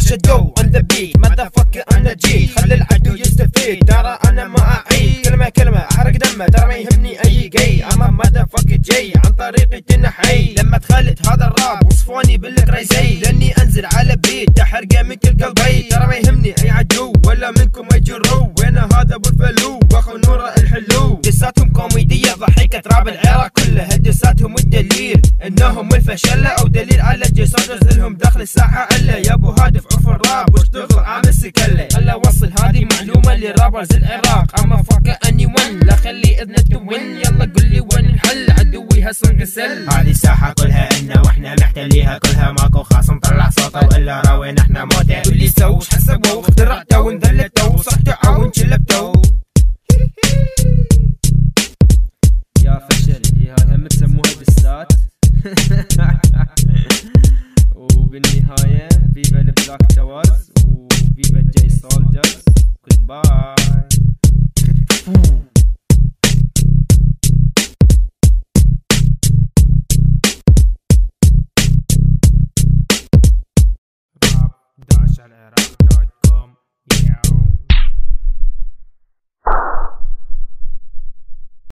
شدو on the beat motherfucker انا جيت خلي العدو يستفيد ترى انا ما اعيد كلمة احرق دمه ترى ما يهمني اي جاي اما motherfucker جاي عن طريقي تنحي لما تخلت هذا الراب وصفوني بالكريزي لاني انزل على بيت تحرقه من كل قلبي ترى ما يهمني اي عدو ولا منكم اي جرو وانا هذا ابو الفلو واخو نوره الحلو دساتهم كوميديه ضحكت راب العراق كله دساتهم الدليل انهم الفشله او دليل على جسد نزلهم داخل الساحه الا يا ابو هادف عرف الراب واشتغل عامل سكله خل اوصل هذه معلومه لرابرز العراق اما فاك اني ون لا خلي اذنك تون يلا قل لي وين الحل عدوي هسن غسل هذه الساحه كلها إنا واحنا محتليها كلها ماكو خاص نطلع صوته والا راوينا احنا موته واللي سووا وش حسبوا اخترعتوا وانذلتوا وصحتوا وانشلبتوا يا فشل هي هاي هم تسموها دسات وبالنهاية فيفا البلاك تاورز وفيفا الجاي سولجرز جود باي. راب داعش على العراق